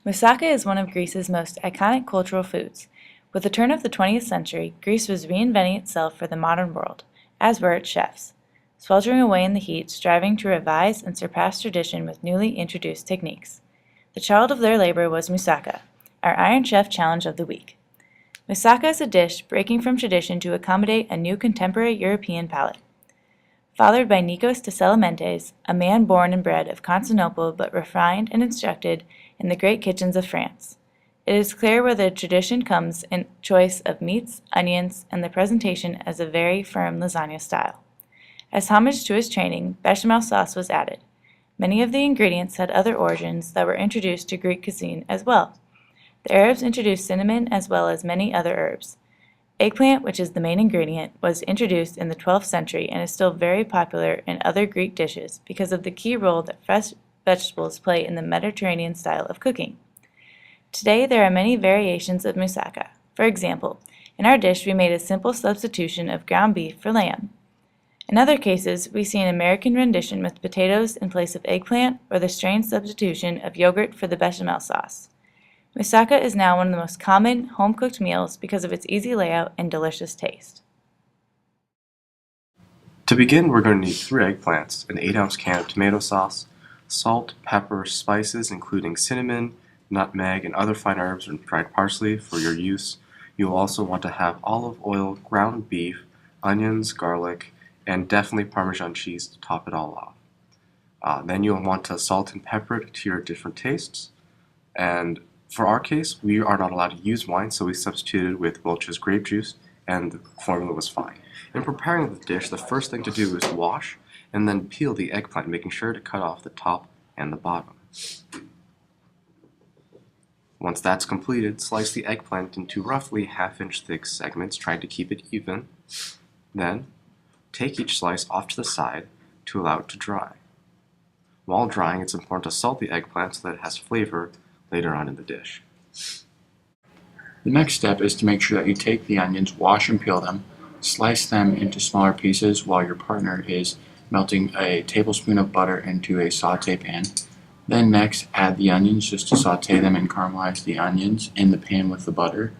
Moussaka is one of Greece's most iconic cultural foods. With the turn of the 20th century, Greece was reinventing itself for the modern world, as were its chefs, sweltering away in the heat, striving to revise and surpass tradition with newly introduced techniques. The child of their labor was moussaka, our Iron Chef Challenge of the Week. Moussaka is a dish breaking from tradition to accommodate a new contemporary European palate. Fathered by Nikos de Salamentes, a man born and bred of Constantinople but refined and instructed in the great kitchens of France. It is clear where the tradition comes in choice of meats, onions, and the presentation as a very firm lasagna style. As homage to his training, bechamel sauce was added. Many of the ingredients had other origins that were introduced to Greek cuisine as well. The Arabs introduced cinnamon as well as many other herbs. Eggplant, which is the main ingredient, was introduced in the 12th century and is still very popular in other Greek dishes because of the key role that fresh vegetables play in the Mediterranean style of cooking. Today there are many variations of moussaka. For example, in our dish we made a simple substitution of ground beef for lamb. In other cases, we see an American rendition with potatoes in place of eggplant or the strange substitution of yogurt for the bechamel sauce. Moussaka is now one of the most common home-cooked meals because of its easy layout and delicious taste. To begin, we're going to need 3 eggplants, an 8-ounce can of tomato sauce, salt, pepper, spices including cinnamon, nutmeg, and other fine herbs and dried parsley for your use. You'll also want to have olive oil, ground beef, onions, garlic, and definitely Parmesan cheese to top it all off. Then you'll want to salt and pepper it to your different tastes. And for our case, we are not allowed to use wine, so we substituted with Welch's grape juice, and the formula was fine. In preparing the dish, the first thing to do is wash and then peel the eggplant, making sure to cut off the top and the bottom. Once that's completed, slice the eggplant into roughly half-inch thick segments, trying to keep it even. Then, take each slice off to the side to allow it to dry. While drying, it's important to salt the eggplant so that it has flavor later on in the dish. The next step is to make sure that you take the onions, wash and peel them, slice them into smaller pieces while your partner is melting a tablespoon of butter into a saute pan. Then next, add the onions just to saute them and caramelize the onions in the pan with the butter.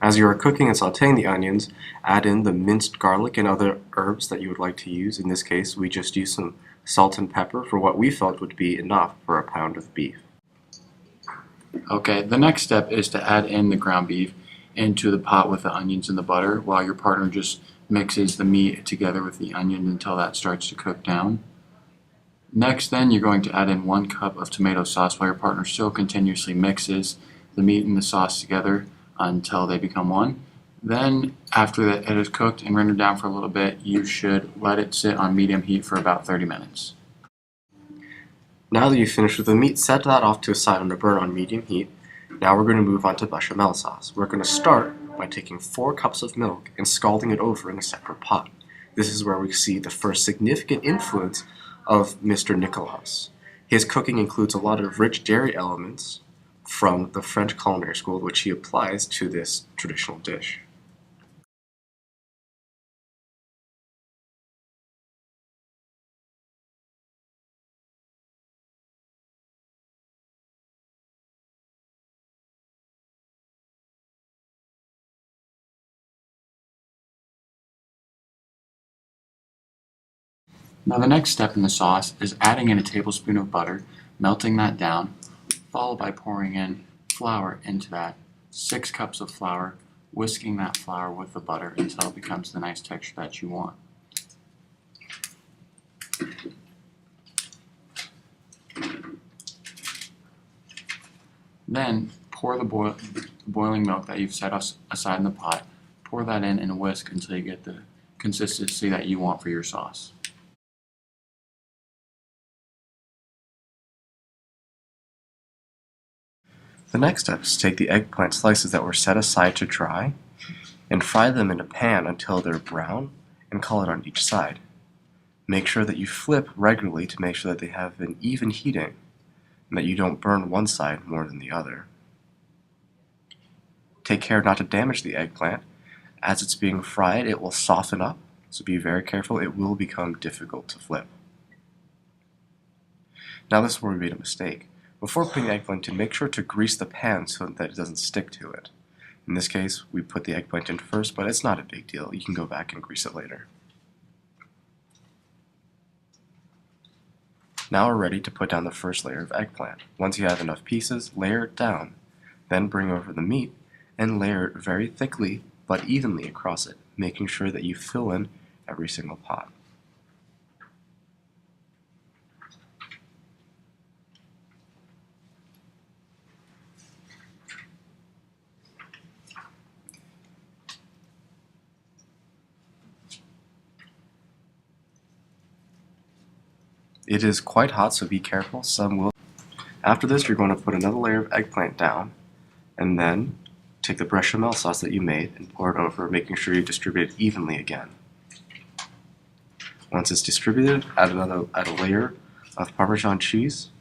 As you are cooking and sauteing the onions, add in the minced garlic and other herbs that you would like to use. In this case, we just used some salt and pepper for what we felt would be enough for a pound of beef. Okay, the next step is to add in the ground beef into the pot with the onions and the butter while your partner just mixes the meat together with the onion until that starts to cook down. Next then, you're going to add in 1 cup of tomato sauce while your partner still continuously mixes the meat and the sauce together until they become one. Then, after it is cooked and rendered down for a little bit, you should let it sit on medium heat for about 30 minutes. Now that you've finished with the meat, set that off to a side on the burner on medium heat. Now we're going to move on to bechamel sauce. We're going to start by taking 4 cups of milk and scalding it over in a separate pot. This is where we see the first significant influence of Mr. Nicolas. His cooking includes a lot of rich dairy elements from the French culinary school, which he applies to this traditional dish. Now the next step in the sauce is adding in a tablespoon of butter, melting that down, followed by pouring in flour into that, 6 cups of flour, whisking that flour with the butter until it becomes the nice texture that you want. Then pour the boiling milk that you've set aside in the pot, pour that in and whisk until you get the consistency that you want for your sauce. The next step is to take the eggplant slices that were set aside to dry and fry them in a pan until they're brown and color on each side. Make sure that you flip regularly to make sure that they have an even heating and that you don't burn one side more than the other. Take care not to damage the eggplant. As it's being fried, it will soften up so be very careful, it will become difficult to flip. Now this is where we made a mistake. Before putting the eggplant in, make sure to grease the pan so that it doesn't stick to it. In this case, we put the eggplant in first, but it's not a big deal. You can go back and grease it later. Now we're ready to put down the first layer of eggplant. Once you have enough pieces, layer it down. Then bring over the meat and layer it very thickly but evenly across it, making sure that you fill in every single pot. It is quite hot, so be careful. Some will. After this, you're going to put another layer of eggplant down, and then take the bechamel sauce that you made and pour it over, making sure you distribute it evenly again. Once it's distributed, add a layer of Parmesan cheese.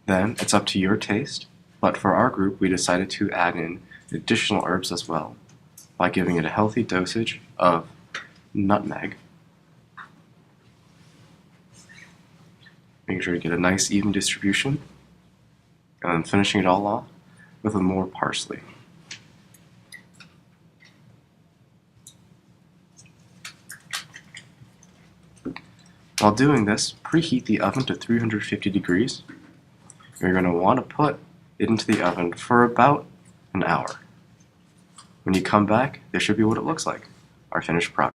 Then it's up to your taste, but for our group, we decided to add in additional herbs as well by giving it a healthy dosage of nutmeg. Making sure you get a nice even distribution, and then finishing it all off with more parsley. While doing this, preheat the oven to 350 degrees. You're going to want to put it into the oven for about an hour. When you come back, this should be what it looks like, our finished product.